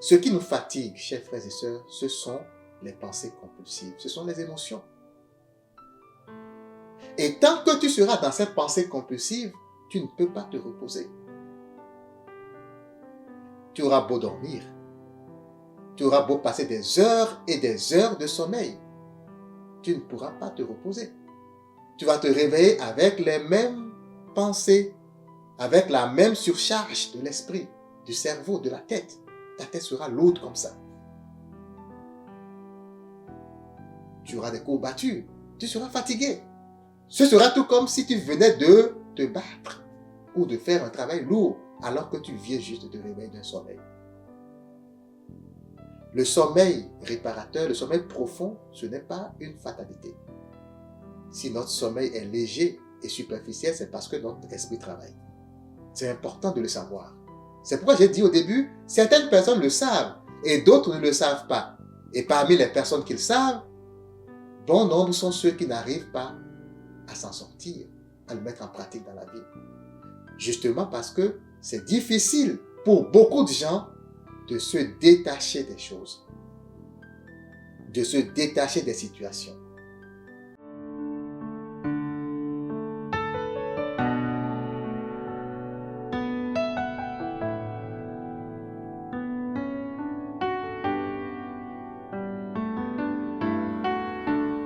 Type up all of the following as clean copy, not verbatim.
Ce qui nous fatigue, chers frères et sœurs, ce sont les pensées compulsives, ce sont les émotions. Et tant que tu seras dans cette pensée compulsive, tu ne peux pas te reposer. Tu auras beau dormir, tu auras beau passer des heures et des heures de sommeil, tu ne pourras pas te reposer. Tu vas te réveiller avec les mêmes pensées, avec la même surcharge de l'esprit, du cerveau, de la tête. Ta tête sera lourde comme ça. Tu auras des courbatures, tu seras fatigué. Ce sera tout comme si tu venais de te battre ou de faire un travail lourd alors que tu viens juste de te réveiller d'un sommeil. Le sommeil réparateur, le sommeil profond, ce n'est pas une fatalité. Si notre sommeil est léger et superficiel, c'est parce que notre esprit travaille. C'est important de le savoir. C'est pourquoi j'ai dit au début, certaines personnes le savent et d'autres ne le savent pas. Et parmi les personnes qui le savent, bon nombre sont ceux qui n'arrivent pas à s'en sortir, à le mettre en pratique dans la vie. Justement parce que c'est difficile pour beaucoup de gens de se détacher des choses, de se détacher des situations.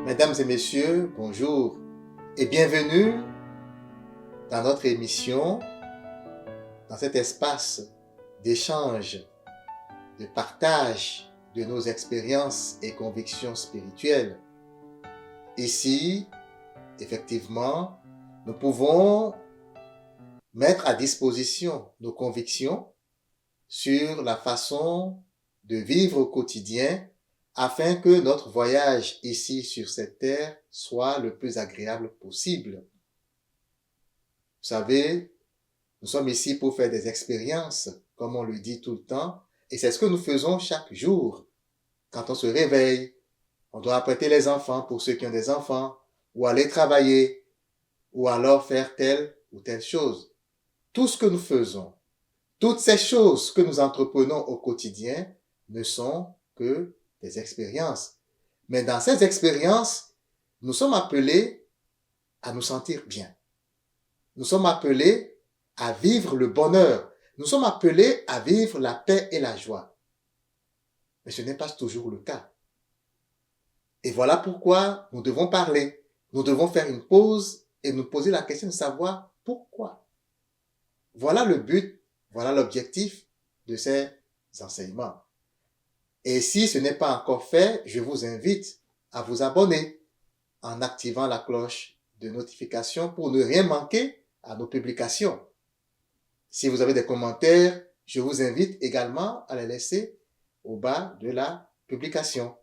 Mesdames et messieurs, bonjour et bienvenue dans notre émission, dans cet espace d'échange, de partage de nos expériences et convictions spirituelles. Ici, effectivement, nous pouvons mettre à disposition nos convictions sur la façon de vivre au quotidien afin que notre voyage ici sur cette terre soit le plus agréable possible. Vous savez, nous sommes ici pour faire des expériences, comme on le dit tout le temps, et c'est ce que nous faisons chaque jour. Quand on se réveille, on doit apprêter les enfants pour ceux qui ont des enfants, ou aller travailler, ou alors faire telle ou telle chose. Tout ce que nous faisons, toutes ces choses que nous entreprenons au quotidien ne sont que des expériences. Mais dans ces expériences, nous sommes appelés à nous sentir bien. Nous sommes appelés à vivre le bonheur. Nous sommes appelés à vivre la paix et la joie. Mais ce n'est pas toujours le cas. Et voilà pourquoi nous devons parler. Nous devons faire une pause et nous poser la question de savoir pourquoi. Voilà le but, voilà l'objectif de ces enseignements. Et si ce n'est pas encore fait, je vous invite à vous abonner en activant la cloche de notification pour ne rien manquer à nos publications. Si vous avez des commentaires, je vous invite également à les laisser au bas de la publication.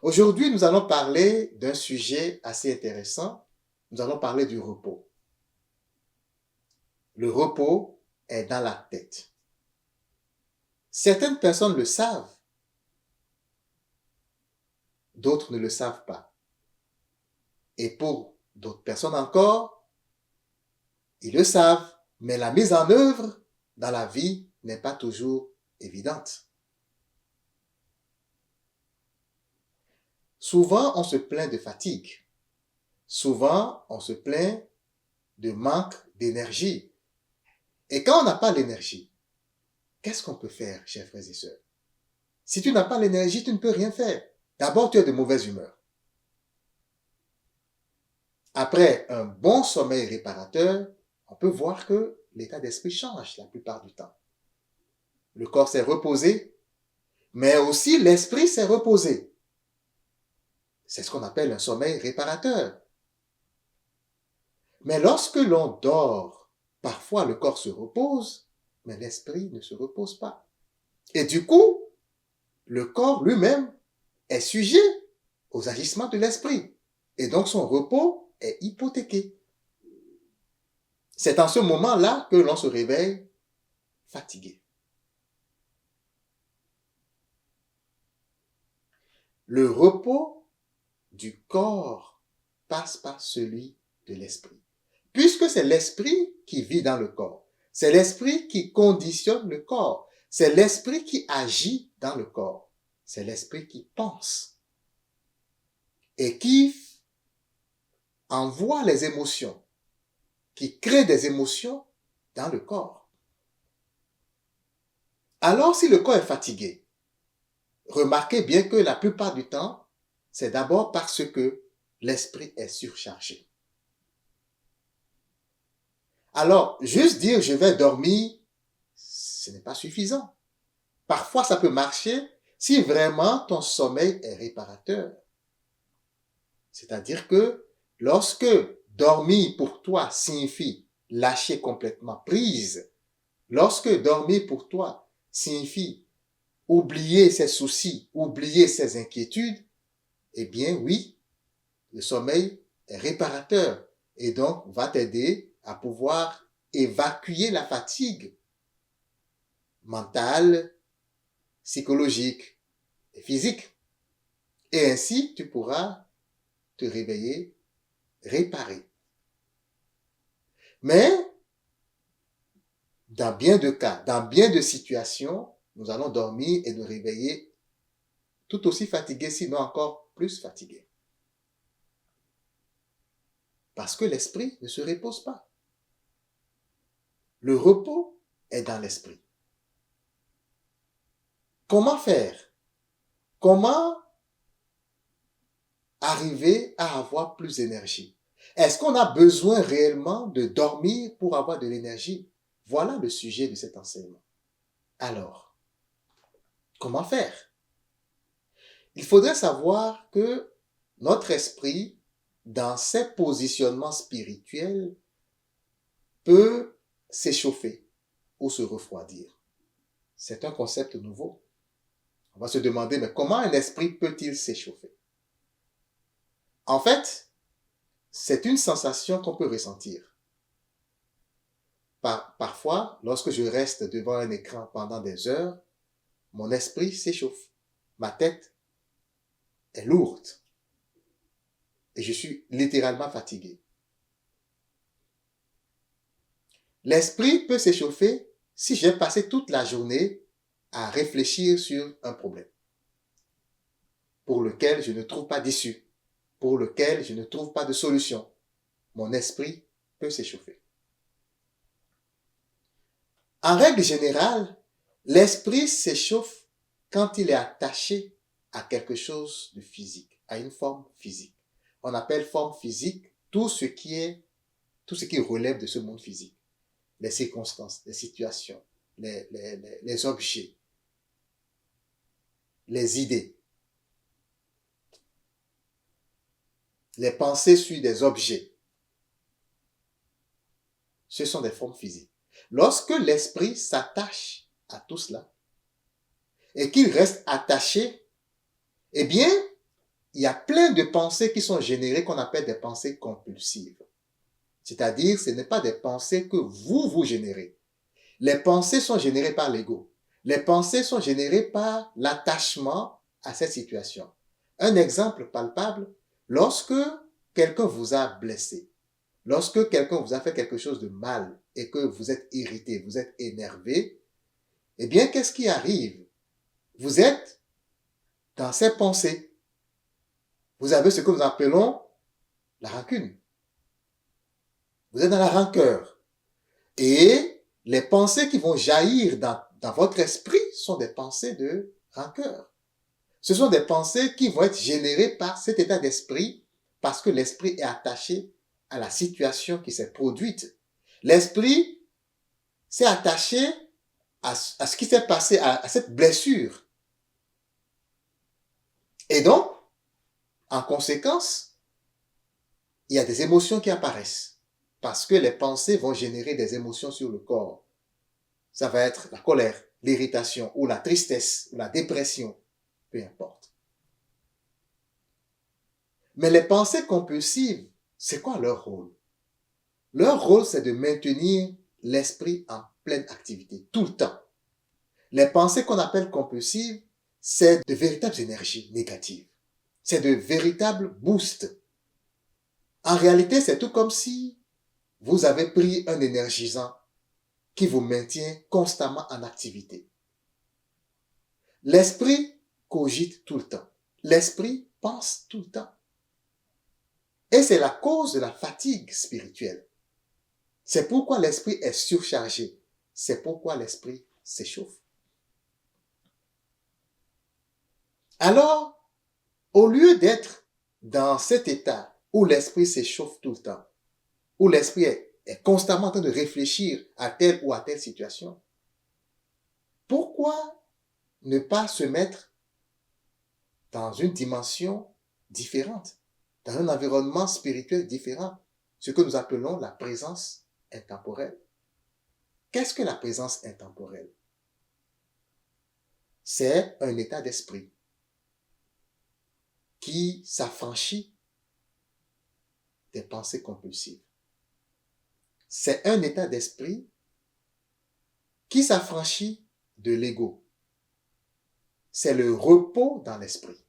Aujourd'hui, nous allons parler d'un sujet assez intéressant. Nous allons parler du repos. Le repos est dans la tête. Certaines personnes le savent, d'autres ne le savent pas. Et pour d'autres personnes encore, ils le savent, mais la mise en œuvre dans la vie n'est pas toujours évidente. Souvent, on se plaint de fatigue. Souvent, on se plaint de manque d'énergie. Et quand on n'a pas l'énergie, qu'est-ce qu'on peut faire, chers frères et sœurs? Si tu n'as pas l'énergie, tu ne peux rien faire. D'abord, tu es de mauvaise humeur. Après un bon sommeil réparateur, on peut voir que l'état d'esprit change la plupart du temps. Le corps s'est reposé, mais aussi l'esprit s'est reposé. C'est ce qu'on appelle un sommeil réparateur. Mais lorsque l'on dort, parfois le corps se repose, mais l'esprit ne se repose pas. Et du coup, le corps lui-même est sujet aux agissements de l'esprit. Et donc son repos est hypothéqué. C'est en ce moment-là que l'on se réveille fatigué. Le repos du corps passe par celui de l'esprit. Puisque c'est l'esprit qui vit dans le corps. C'est l'esprit qui conditionne le corps. C'est l'esprit qui agit dans le corps. C'est l'esprit qui pense et qui envoie les émotions, qui crée des émotions dans le corps. Alors, si le corps est fatigué, remarquez bien que la plupart du temps, c'est d'abord parce que l'esprit est surchargé. Alors, juste dire je vais dormir, ce n'est pas suffisant. Parfois, ça peut marcher si vraiment ton sommeil est réparateur. C'est-à-dire que lorsque dormir pour toi signifie lâcher complètement prise, lorsque dormir pour toi signifie oublier ses soucis, oublier ses inquiétudes, eh bien oui, le sommeil est réparateur et donc va t'aider à pouvoir évacuer la fatigue mentale, psychologique et physique. Et ainsi, tu pourras te réveiller réparé. Mais, dans bien de cas, dans bien de situations, nous allons dormir et nous réveiller tout aussi fatigués, sinon encore plus fatigués. Parce que l'esprit ne se repose pas. Le repos est dans l'esprit. Comment faire? Comment arriver à avoir plus d'énergie? Est-ce qu'on a besoin réellement de dormir pour avoir de l'énergie? Voilà le sujet de cet enseignement. Alors, comment faire? Il faudrait savoir que notre esprit, dans ses positionnements spirituels, peut s'échauffer ou se refroidir. C'est un concept nouveau. On va se demander, mais comment un esprit peut-il s'échauffer? En fait, c'est une sensation qu'on peut ressentir. Parfois, lorsque je reste devant un écran pendant des heures, mon esprit s'échauffe. Ma tête est lourde. Et je suis littéralement fatigué. L'esprit peut s'échauffer si j'ai passé toute la journée à réfléchir sur un problème pour lequel je ne trouve pas d'issue, pour lequel je ne trouve pas de solution. Mon esprit peut s'échauffer. En règle générale, l'esprit s'échauffe quand il est attaché à quelque chose de physique, à une forme physique. On appelle forme physique tout ce qui relève de ce monde physique. Les circonstances, les situations, les objets, les idées, les pensées sur des objets. Ce sont des formes physiques. Lorsque l'esprit s'attache à tout cela et qu'il reste attaché, eh bien, il y a plein de pensées qui sont générées qu'on appelle des pensées compulsives. C'est-à-dire, ce n'est pas des pensées que vous générez. Les pensées sont générées par l'ego. Les pensées sont générées par l'attachement à cette situation. Un exemple palpable, lorsque quelqu'un vous a blessé, lorsque quelqu'un vous a fait quelque chose de mal et que vous êtes irrité, vous êtes énervé, eh bien, qu'est-ce qui arrive? Vous êtes dans ces pensées. Vous avez ce que nous appelons la rancune. Vous êtes dans la rancœur. Et les pensées qui vont jaillir dans votre esprit sont des pensées de rancœur. Ce sont des pensées qui vont être générées par cet état d'esprit parce que l'esprit est attaché à la situation qui s'est produite. L'esprit s'est attaché à ce qui s'est passé, à cette blessure. Et donc, en conséquence, il y a des émotions qui apparaissent parce que les pensées vont générer des émotions sur le corps. Ça va être la colère, l'irritation ou la tristesse ou la dépression, peu importe. Mais les pensées compulsives, c'est quoi leur rôle? Leur rôle, c'est de maintenir l'esprit en pleine activité, tout le temps. Les pensées qu'on appelle compulsives, c'est de véritables énergies négatives. C'est de véritables boosts. En réalité, c'est tout comme si vous avez pris un énergisant qui vous maintient constamment en activité. L'esprit cogite tout le temps. L'esprit pense tout le temps. Et c'est la cause de la fatigue spirituelle. C'est pourquoi l'esprit est surchargé. C'est pourquoi l'esprit s'échauffe. Alors, au lieu d'être dans cet état où l'esprit s'échauffe tout le temps, où l'esprit est constamment en train de réfléchir à telle ou à telle situation, pourquoi ne pas se mettre dans une dimension différente, dans un environnement spirituel différent, ce que nous appelons la présence intemporelle? Qu'est-ce que la présence intemporelle? C'est un état d'esprit qui s'affranchit des pensées compulsives. C'est un état d'esprit qui s'affranchit de l'ego. C'est le repos dans l'esprit.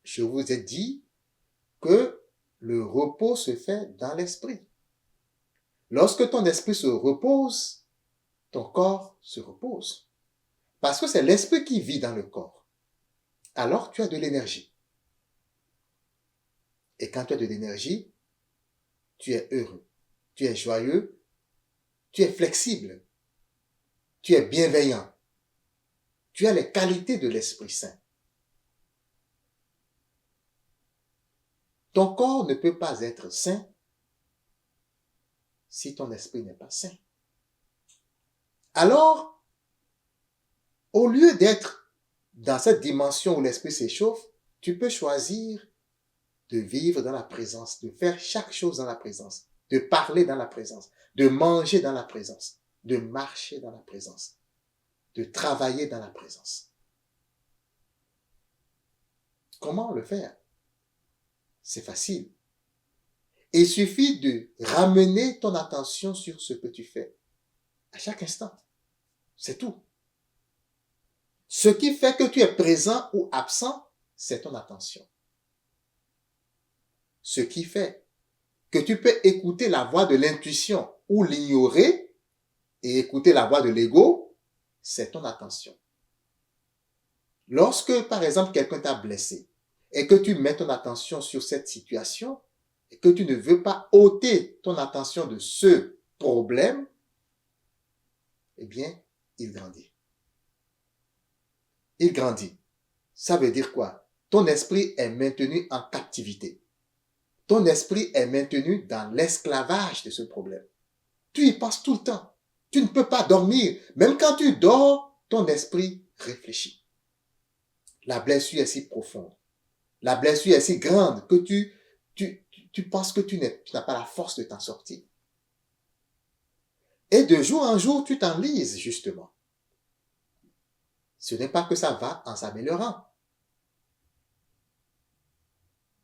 Je vous ai dit que le repos se fait dans l'esprit. Lorsque ton esprit se repose, ton corps se repose. Parce que c'est l'esprit qui vit dans le corps. Alors tu as de l'énergie. Et quand tu as de l'énergie, tu es heureux, tu es joyeux, tu es flexible, tu es bienveillant. Tu as les qualités de l'Esprit Saint. Ton corps ne peut pas être sain si ton esprit n'est pas sain. Alors, au lieu d'être dans cette dimension où l'esprit s'échauffe, tu peux choisir de vivre dans la présence, de faire chaque chose dans la présence, de parler dans la présence, de manger dans la présence, de marcher dans la présence, de travailler dans la présence. Comment le faire? C'est facile. Il suffit de ramener ton attention sur ce que tu fais à chaque instant. C'est tout. Ce qui fait que tu es présent ou absent, c'est ton attention. Ce qui fait que tu peux écouter la voix de l'intuition ou l'ignorer et écouter la voix de l'ego, c'est ton attention. Lorsque, par exemple, quelqu'un t'a blessé et que tu mets ton attention sur cette situation et que tu ne veux pas ôter ton attention de ce problème, eh bien, il grandit. Il grandit. Ça veut dire quoi? Ton esprit est maintenu en captivité. Ton esprit est maintenu dans l'esclavage de ce problème. Tu y penses tout le temps. Tu ne peux pas dormir. Même quand tu dors, ton esprit réfléchit. La blessure est si profonde. La blessure est si grande que tu penses que tu n'as pas la force de t'en sortir. Et de jour en jour, tu t'enlises, justement. Ce n'est pas que ça va en s'améliorant.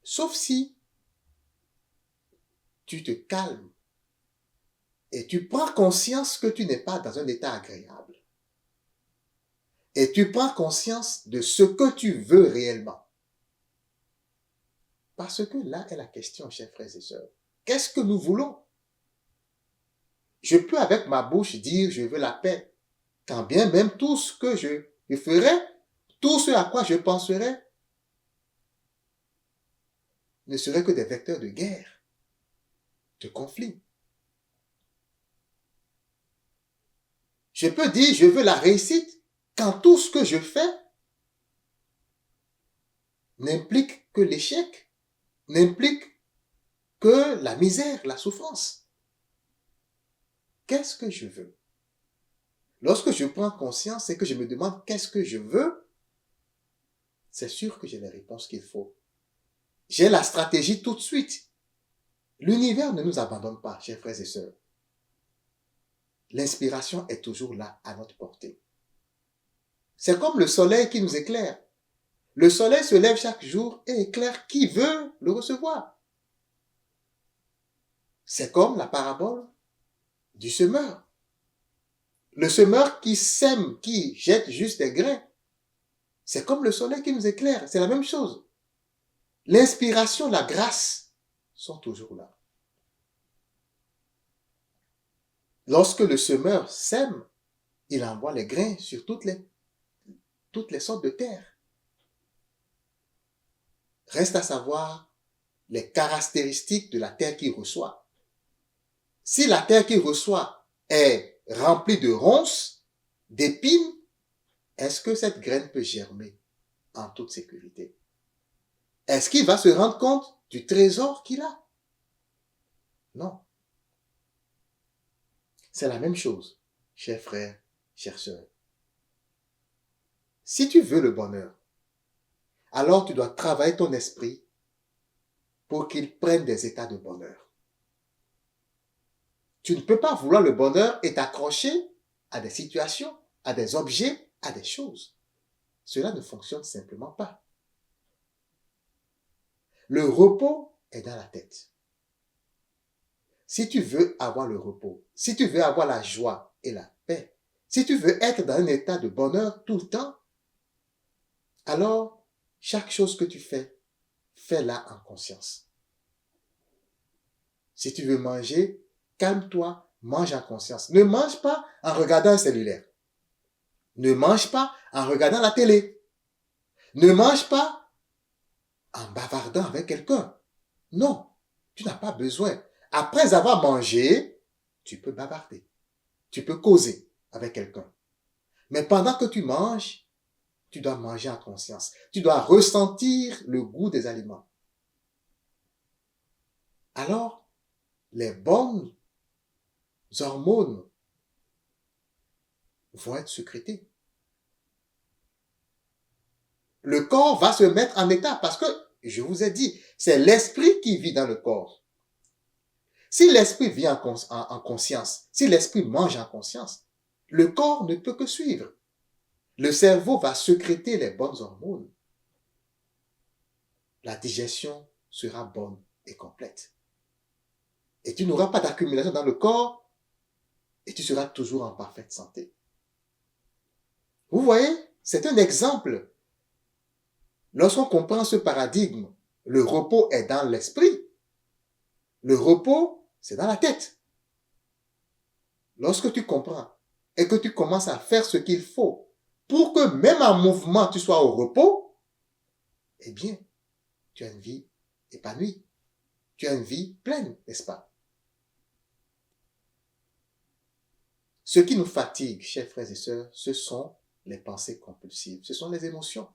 Sauf si tu te calmes et tu prends conscience que tu n'es pas dans un état agréable. Et tu prends conscience de ce que tu veux réellement. Parce que là est la question, chers frères et sœurs. Qu'est-ce que nous voulons? Je peux avec ma bouche dire je veux la paix, quand bien même tout ce que je ferai, tout ce à quoi je penserai, ne serait que des vecteurs de guerre, de conflit. Je peux dire je veux la réussite, quand tout ce que je fais n'implique que l'échec, n'implique que la misère, la souffrance. Qu'est-ce que je veux? Lorsque je prends conscience et que je me demande qu'est-ce que je veux, c'est sûr que j'ai les réponses qu'il faut. J'ai la stratégie tout de suite. L'univers ne nous abandonne pas, chers frères et sœurs. L'inspiration est toujours là, à notre portée. C'est comme le soleil qui nous éclaire. Le soleil se lève chaque jour et éclaire qui veut le recevoir. C'est comme la parabole du semeur. Le semeur qui sème, qui jette juste des grains. C'est comme le soleil qui nous éclaire. C'est la même chose. L'inspiration, la grâce sont toujours là. Lorsque le semeur sème, Il envoie les grains sur toutes les sortes de terre. Reste à savoir les caractéristiques de la terre qu'il reçoit. Si la terre qu'il reçoit est remplie de ronces, d'épines, est-ce que cette graine peut germer en toute sécurité? Est-ce qu'il va se rendre compte du trésor qu'il a? Non. C'est la même chose, chers frères, chères sœurs. Si tu veux le bonheur, alors tu dois travailler ton esprit pour qu'il prenne des états de bonheur. Tu ne peux pas vouloir le bonheur et t'accrocher à des situations, à des objets, à des choses. Cela ne fonctionne simplement pas. Le repos est dans la tête. Si tu veux avoir le repos, si tu veux avoir la joie et la paix, si tu veux être dans un état de bonheur tout le temps, alors chaque chose que tu fais, fais-la en conscience. Si tu veux manger, calme-toi, mange en conscience. Ne mange pas en regardant un cellulaire. Ne mange pas en regardant la télé. Ne mange pas en bavardant avec quelqu'un. Non, tu n'as pas besoin. Après avoir mangé, tu peux bavarder. Tu peux causer avec quelqu'un. Mais pendant que tu manges, tu dois manger en conscience. Tu dois ressentir le goût des aliments. Alors, les bonnes hormones vont être sécrétées. Le corps va se mettre en état parce que, je vous ai dit, c'est l'esprit qui vit dans le corps. Si l'esprit vit en conscience, si l'esprit mange en conscience, le corps ne peut que suivre. Le cerveau va sécréter les bonnes hormones. La digestion sera bonne et complète. Et tu n'auras pas d'accumulation dans le corps et tu seras toujours en parfaite santé. Vous voyez, c'est un exemple. Lorsqu'on comprend ce paradigme, le repos est dans l'esprit. Le repos, c'est dans la tête. Lorsque tu comprends et que tu commences à faire ce qu'il faut pour que même en mouvement, tu sois au repos, eh bien, tu as une vie épanouie. Tu as une vie pleine, n'est-ce pas? Ce qui nous fatigue, chers frères et sœurs, ce sont les pensées compulsives, ce sont les émotions.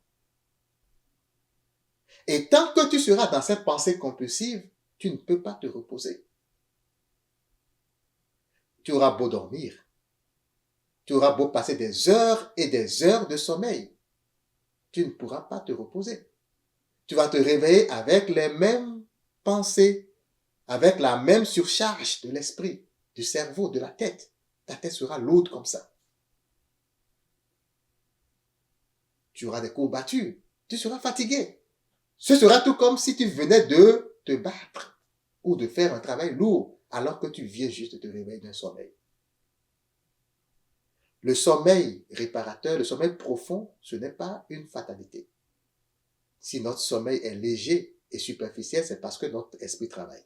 Et tant que tu seras dans cette pensée compulsive, tu ne peux pas te reposer. Tu auras beau dormir, tu auras beau passer des heures et des heures de sommeil, tu ne pourras pas te reposer. Tu vas te réveiller avec les mêmes pensées, avec la même surcharge de l'esprit, du cerveau, de la tête. Ta tête sera lourde comme ça. Tu auras des courbatures, tu seras fatigué. Ce sera tout comme si tu venais de te battre ou de faire un travail lourd alors que tu viens juste de te réveiller d'un sommeil. Le sommeil réparateur, le sommeil profond, ce n'est pas une fatalité. Si notre sommeil est léger et superficiel, c'est parce que notre esprit travaille.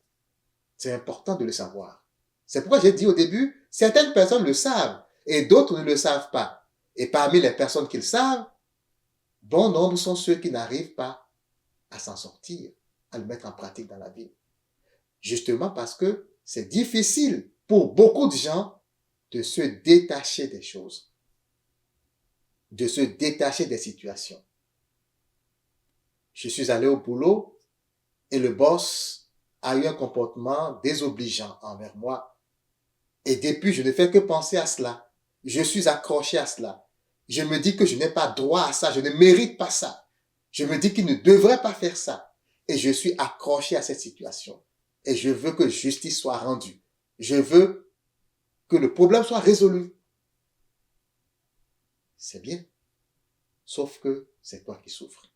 C'est important de le savoir. C'est pourquoi j'ai dit au début, certaines personnes le savent et d'autres ne le savent pas. Et parmi les personnes qui le savent, bon nombre sont ceux qui n'arrivent pas à s'en sortir, à le mettre en pratique dans la vie. Justement parce que c'est difficile pour beaucoup de gens de se détacher des choses, de se détacher des situations. Je suis allé au boulot et le boss a eu un comportement désobligeant envers moi. Et depuis, je ne fais que penser à cela. Je suis accroché à cela. Je me dis que je n'ai pas droit à ça, je ne mérite pas ça. Je me dis qu'il ne devrait pas faire ça. Et je suis accroché à cette situation. Et je veux que justice soit rendue. Je veux que le problème soit résolu. C'est bien. Sauf que c'est toi qui souffres.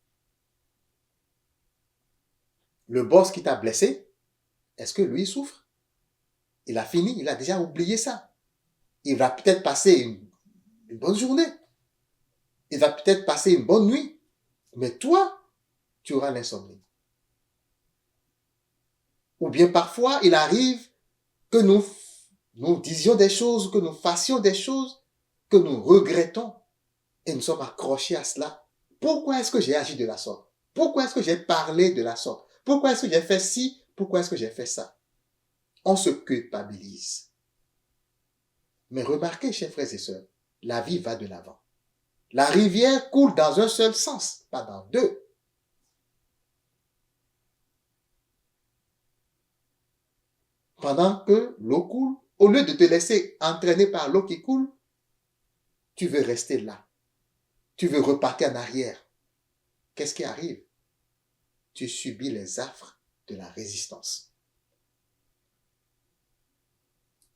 Le boss qui t'a blessé, est-ce que lui souffre? Il a fini, il a déjà oublié ça. Il va peut-être passer une bonne journée. Il va peut-être passer une bonne nuit. Mais toi, tu auras l'insomnie. Ou bien parfois, il arrive que nous disions des choses, que nous fassions des choses, que nous regrettons et nous sommes accrochés à cela. Pourquoi est-ce que j'ai agi de la sorte? Pourquoi est-ce que j'ai parlé de la sorte? Pourquoi est-ce que j'ai fait ci? Pourquoi est-ce que j'ai fait ça? On se culpabilise. Mais remarquez, chers frères et sœurs, la vie va de l'avant. La rivière coule dans un seul sens, pas dans deux. Pendant que l'eau coule, au lieu de te laisser entraîner par l'eau qui coule, tu veux rester là. Tu veux repartir en arrière. Qu'est-ce qui arrive? Tu subis les affres de la résistance.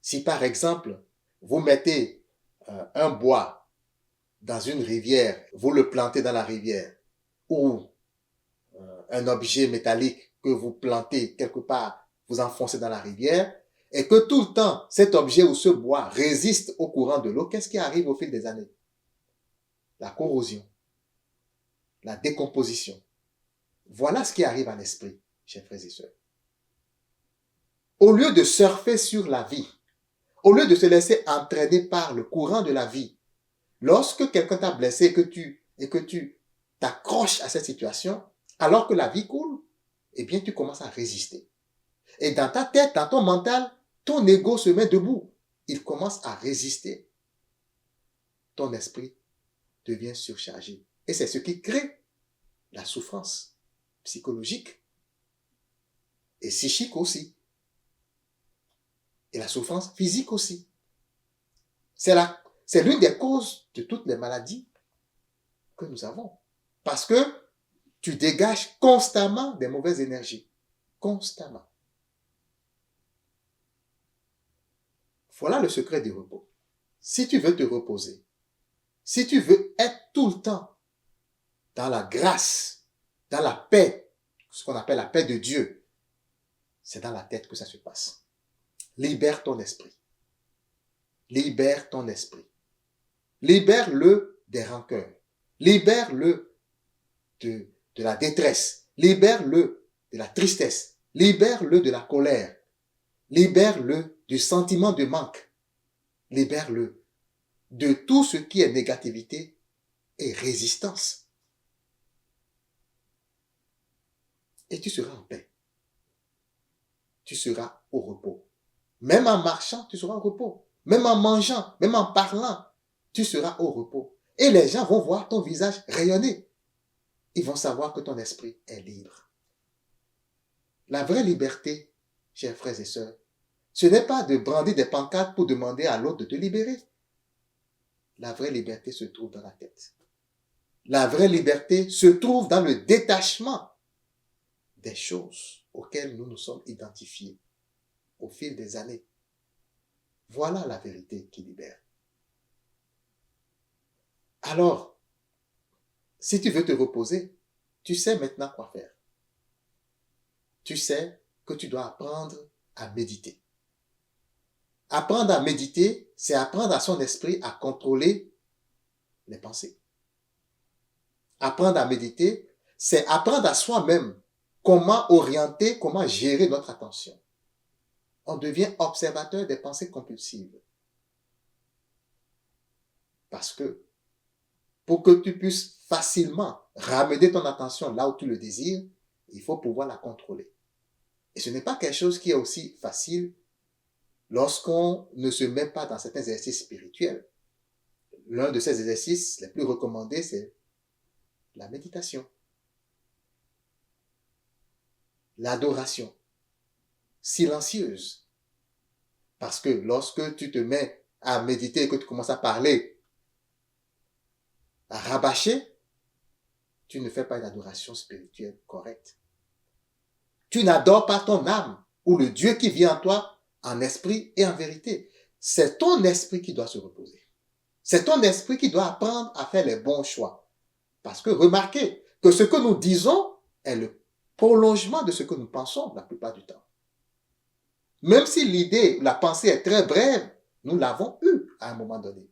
Si par exemple, vous mettez un bois dans une rivière, vous le plantez dans la rivière, ou un objet métallique que vous plantez quelque part, vous enfoncez dans la rivière, et que tout le temps, cet objet ou ce bois résiste au courant de l'eau, qu'est-ce qui arrive au fil des années? La corrosion, la décomposition. Voilà ce qui arrive à l'esprit, chers frères et sœurs. Au lieu de surfer sur la vie, au lieu de se laisser entraîner par le courant de la vie, lorsque quelqu'un t'a blessé et que tu t'accroches à cette situation, alors que la vie coule, eh bien, tu commences à résister. Et dans ta tête, dans ton mental, ton ego se met debout. Il commence à résister. Ton esprit devient surchargé. Et c'est ce qui crée la souffrance psychologique et psychique aussi. Et la souffrance physique aussi. C'est l'une des causes de toutes les maladies que nous avons. Parce que tu dégages constamment des mauvaises énergies. Constamment. Voilà le secret du repos. Si tu veux te reposer, si tu veux être tout le temps dans la grâce, dans la paix, ce qu'on appelle la paix de Dieu, c'est dans la tête que ça se passe. Libère ton esprit. Libère ton esprit. Libère-le des rancœurs. Libère-le de la détresse. Libère-le de la tristesse. Libère-le de la colère. Libère-le du sentiment de manque. Libère-le de tout ce qui est négativité et résistance. Et tu seras en paix. Tu seras au repos. Même en marchant, tu seras au repos. Même en mangeant, même en parlant, tu seras au repos. Et les gens vont voir ton visage rayonner. Ils vont savoir que ton esprit est libre. La vraie liberté, chers frères et sœurs, ce n'est pas de brandir des pancartes pour demander à l'autre de te libérer. La vraie liberté se trouve dans la tête. La vraie liberté se trouve dans le détachement des choses auxquelles nous nous sommes identifiés au fil des années. Voilà la vérité qui libère. Alors, si tu veux te reposer, tu sais maintenant quoi faire. Tu sais que tu dois apprendre à méditer. Apprendre à méditer, c'est apprendre à son esprit à contrôler les pensées. Apprendre à méditer, c'est apprendre à soi-même comment orienter, comment gérer notre attention. On devient observateur des pensées compulsives. Parce que pour que tu puisses facilement ramener ton attention là où tu le désires, il faut pouvoir la contrôler. Et ce n'est pas quelque chose qui est aussi facile lorsqu'on ne se met pas dans certains exercices spirituels. L'un de ces exercices les plus recommandés, c'est la méditation, l'adoration silencieuse. Parce que lorsque tu te mets à méditer et que tu commences à parler, à rabâcher, tu ne fais pas une adoration spirituelle correcte. Tu n'adores pas ton âme ou le Dieu qui vit en toi en esprit et en vérité. C'est ton esprit qui doit se reposer. C'est ton esprit qui doit apprendre à faire les bons choix. Parce que remarquez que ce que nous disons est le prolongement de ce que nous pensons la plupart du temps. Même si l'idée, la pensée est très brève, nous l'avons eue à un moment donné.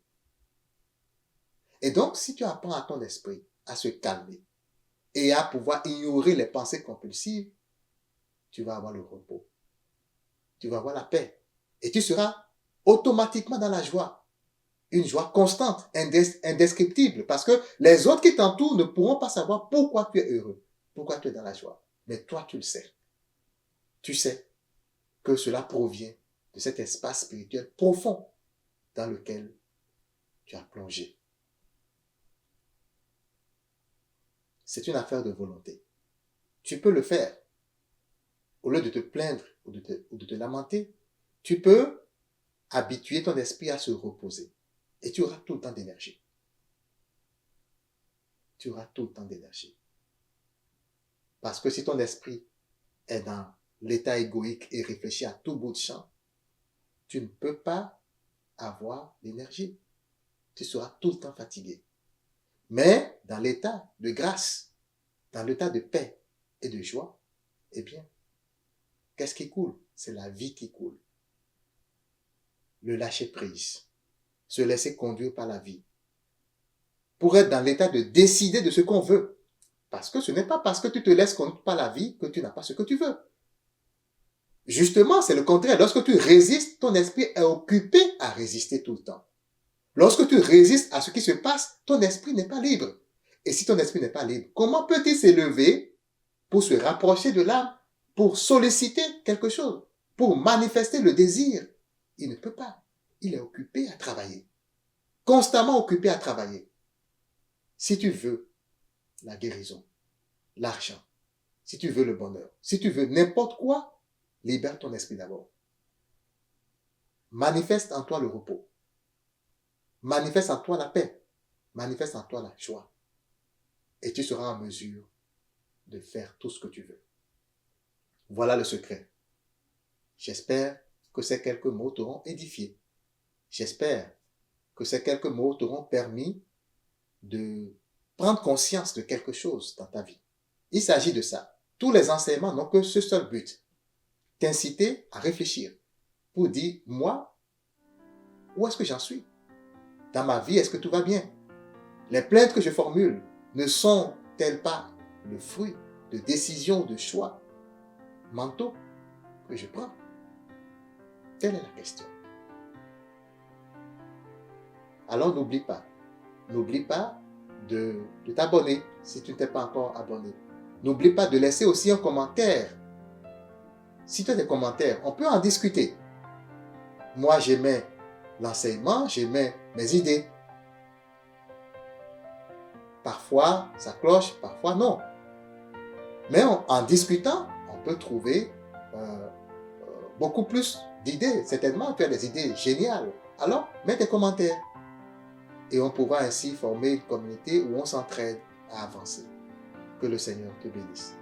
Et donc, si tu apprends à ton esprit à se calmer et à pouvoir ignorer les pensées compulsives, tu vas avoir le repos. Tu vas avoir la paix. Et tu seras automatiquement dans la joie. une joie constante, indescriptible, parce que les autres qui t'entourent ne pourront pas savoir pourquoi tu es heureux, pourquoi tu es dans la joie. Mais toi, tu le sais. Tu sais que cela provient de cet espace spirituel profond dans lequel tu as plongé. C'est une affaire de volonté. Tu peux le faire. Au lieu de te plaindre ou de te lamenter, tu peux habituer ton esprit à se reposer. Et tu auras tout le temps d'énergie. Tu auras tout le temps d'énergie. Parce que si ton esprit est dans l'état égoïque et réfléchit à tout bout de champ, tu ne peux pas avoir l'énergie. Tu seras tout le temps fatigué. Mais dans l'état de grâce, dans l'état de paix et de joie, eh bien, qu'est-ce qui coule? C'est la vie qui coule. Le lâcher prise. Se laisser conduire par la vie. Pour être dans l'état de décider de ce qu'on veut. Parce que ce n'est pas parce que tu te laisses conduire par la vie que tu n'as pas ce que tu veux. Justement, c'est le contraire. Lorsque tu résistes, ton esprit est occupé à résister tout le temps. Lorsque tu résistes à ce qui se passe, ton esprit n'est pas libre. Et si ton esprit n'est pas libre, comment peut-il s'élever pour se rapprocher de l'âme, pour solliciter quelque chose, pour manifester le désir? Il ne peut pas. Il est occupé à travailler. Constamment occupé à travailler. Si tu veux la guérison, l'argent, si tu veux le bonheur, si tu veux n'importe quoi, libère ton esprit d'abord. Manifeste en toi le repos. Manifeste en toi la paix. Manifeste en toi la joie. Et tu seras en mesure de faire tout ce que tu veux. Voilà le secret. J'espère que ces quelques mots t'auront édifié. J'espère que ces quelques mots t'auront permis de prendre conscience de quelque chose dans ta vie. Il s'agit de ça. Tous les enseignements n'ont que ce seul but. T'inciter à réfléchir pour dire, moi, où est-ce que j'en suis? Dans ma vie, est-ce que tout va bien? Les plaintes que je formule ne sont-elles pas le fruit de décisions, de choix mentaux que je prends? Telle est la question. Alors n'oublie pas de t'abonner si tu ne t'es pas encore abonné. N'oublie pas de laisser aussi un commentaire. Si tu as des commentaires, on peut en discuter. Moi, j'aimais l'enseignement, j'aimais mes idées. Parfois, ça cloche, parfois non. Mais en discutant, on peut trouver beaucoup plus d'idées. Certainement, tu as des idées géniales. Alors, mets tes commentaires. Et on pourra ainsi former une communauté où on s'entraide à avancer. Que le Seigneur te bénisse.